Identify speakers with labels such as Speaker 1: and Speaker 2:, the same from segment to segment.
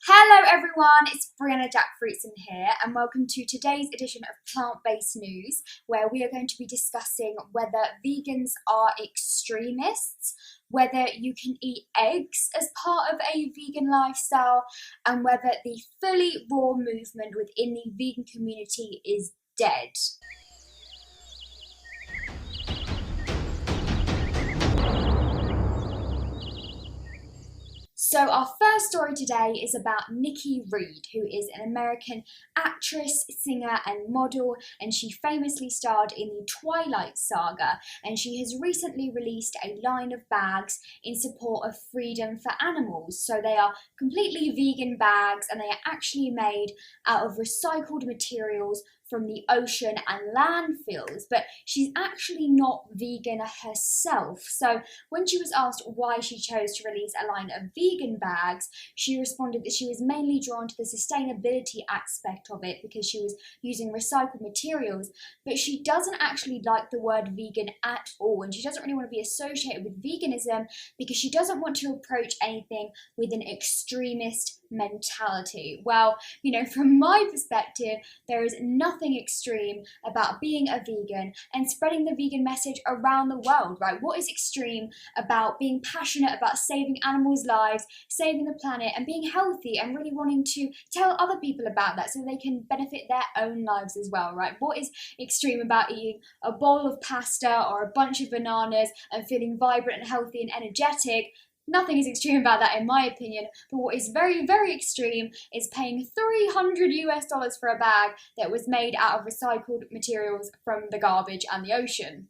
Speaker 1: Hello everyone, it's Brianna Jackfruitson here and welcome to today's edition of Plant-Based News, where we are going to be discussing whether vegans are extremists, whether you can eat eggs as part of a vegan lifestyle, and whether the fully raw movement within the vegan community is dead. So our first story today is about Nikki Reed, who is an American actress, singer and model, and she famously starred in the Twilight Saga, and she has recently released a line of bags in support of freedom for animals. So they are completely vegan bags and they are actually made out of recycled materials from the ocean and landfills, but she's actually not vegan herself. So when she was asked why she chose to release a line of vegan bags, she responded that she was mainly drawn to the sustainability aspect of it because she was using recycled materials, but she doesn't actually like the word vegan at all, and she doesn't really want to be associated with veganism because she doesn't want to approach anything with an extremist mentality. Well, from my perspective, there is nothing extreme about being a vegan and spreading the vegan message around the world, right? What is extreme about being passionate about saving animals' lives, saving the planet, and being healthy and really wanting to tell other people about that so they can benefit their own lives as well, right? What is extreme about eating a bowl of pasta or a bunch of bananas and feeling vibrant and healthy and energetic? Nothing is extreme about that in my opinion, but what is very, very extreme is paying $300 for a bag that was made out of recycled materials from the garbage and the ocean.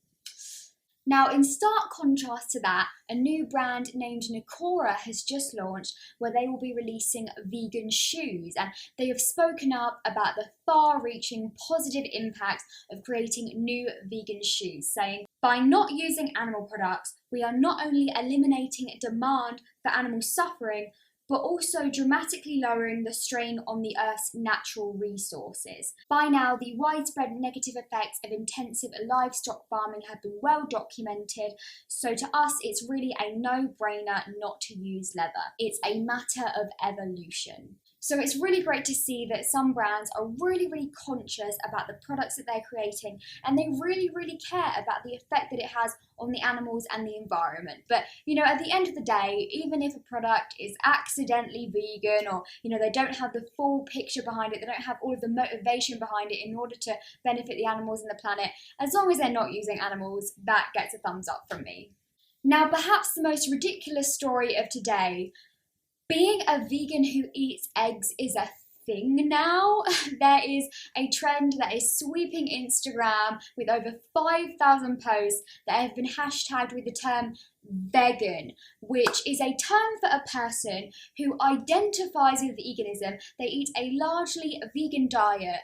Speaker 1: Now, in stark contrast to that, a new brand named Nikora has just launched where they will be releasing vegan shoes, and they have spoken up about the far-reaching positive impact of creating new vegan shoes, saying, "By not using animal products, we are not only eliminating demand for animal suffering, but also dramatically lowering the strain on the Earth's natural resources." By now, the widespread negative effects of intensive livestock farming have been well documented, so to us it's really a no-brainer not to use leather. It's a matter of evolution. So it's really great to see that some brands are really, really conscious about the products that they're creating, and they really, really care about the effect that it has on the animals and the environment. But, at the end of the day, even if a product is accidentally vegan or, they don't have the full picture behind it, they don't have all of the motivation behind it in order to benefit the animals and the planet, as long as they're not using animals, that gets a thumbs up from me. Now, perhaps the most ridiculous story of today: being a vegan who eats eggs is a thing now. There is a trend that is sweeping Instagram with over 5,000 posts that have been hashtagged with the term Beggin, which is a term for a person who identifies with veganism. They eat a largely vegan diet,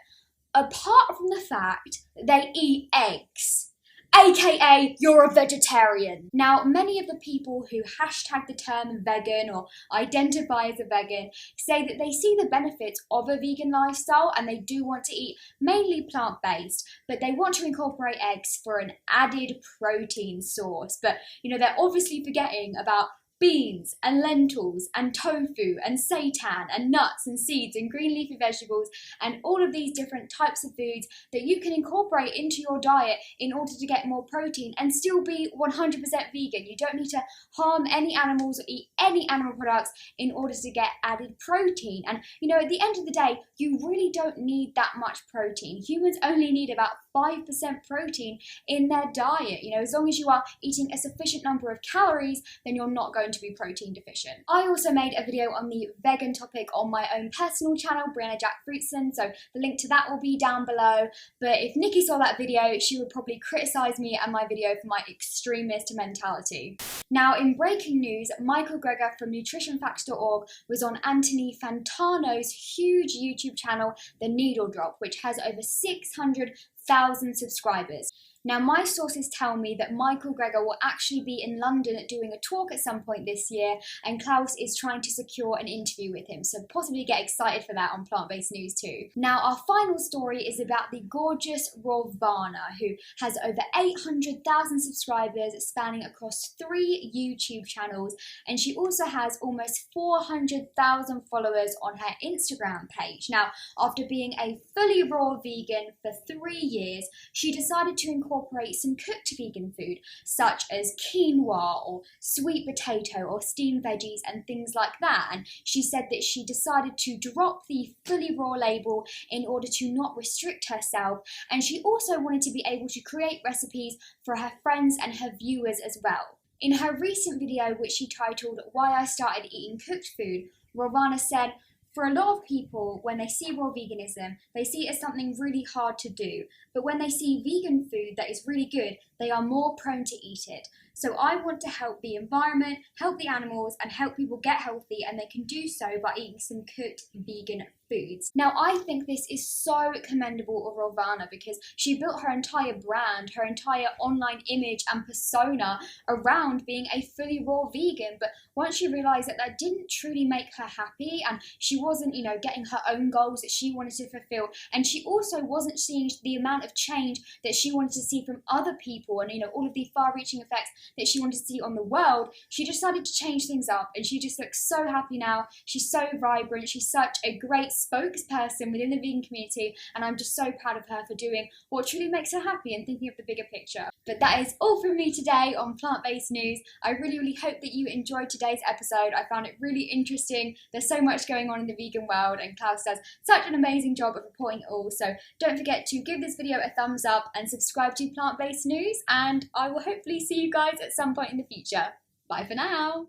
Speaker 1: apart from the fact that they eat eggs. AKA, you're a vegetarian. Now, many of the people who hashtag the term vegan or identify as a vegan say that they see the benefits of a vegan lifestyle and they do want to eat mainly plant-based, but they want to incorporate eggs for an added protein source. But, they're obviously forgetting about beans and lentils and tofu and seitan and nuts and seeds and green leafy vegetables and all of these different types of foods that you can incorporate into your diet in order to get more protein and still be 100% vegan. You don't need to harm any animals or eat any animal products in order to get added protein. And at the end of the day, you really don't need that much protein. Humans only need about 5% protein in their diet. As long as you are eating a sufficient number of calories, then you're not going to be protein deficient. I also made a video on the vegan topic on my own personal channel, Brianna Jackfruitson, so the link to that will be down below. But if Nikki saw that video, she would probably criticize me and my video for my extremist mentality. Now, in breaking news, Michael Greger from nutritionfacts.org was on Anthony Fantano's huge YouTube channel, The Needle Drop, which has over 600,000 subscribers. Now, my sources tell me that Michael Greger will actually be in London doing a talk at some point this year, and Klaus is trying to secure an interview with him, so possibly get excited for that on Plant-Based News too. Now, our final story is about the gorgeous Rovana, who has over 800,000 subscribers spanning across 3 YouTube channels, and she also has almost 400,000 followers on her Instagram page. Now, after being a fully raw vegan for 3 years, she decided to incorporate some cooked vegan food, such as quinoa or sweet potato or steamed veggies and things like that. And she said that she decided to drop the fully raw label in order to not restrict herself, and she also wanted to be able to create recipes for her friends and her viewers as well. In her recent video, which she titled "Why I Started Eating Cooked Food," Rovana said, "For a lot of people, when they see raw veganism, they see it as something really hard to do. But when they see vegan food that is really good, they are more prone to eat it. So I want to help the environment, help the animals, and help people get healthy, and they can do so by eating some cooked vegan foods." Now, I think this is so commendable of Rovana because she built her entire brand, her entire online image and persona around being a fully raw vegan. But once she realised that that didn't truly make her happy, and she wasn't, getting her own goals that she wanted to fulfill, and she also wasn't seeing the amount of change that she wanted to see from other people, and all of the far-reaching effects that she wanted to see on the world, she decided to change things up, and she just looks so happy now. She's so vibrant. She's such a great spokesperson within the vegan community, and I'm just so proud of her for doing what truly makes her happy and thinking of the bigger picture. But that is all from me today on Plant-Based News. I really hope that you enjoyed today's episode. I found it really interesting. There's so much going on in the vegan world, and Klaus does such an amazing job of reporting it all. So don't forget to give this video a thumbs up and subscribe to Plant-Based News, and I will hopefully see you guys at some point in the future. Bye for now.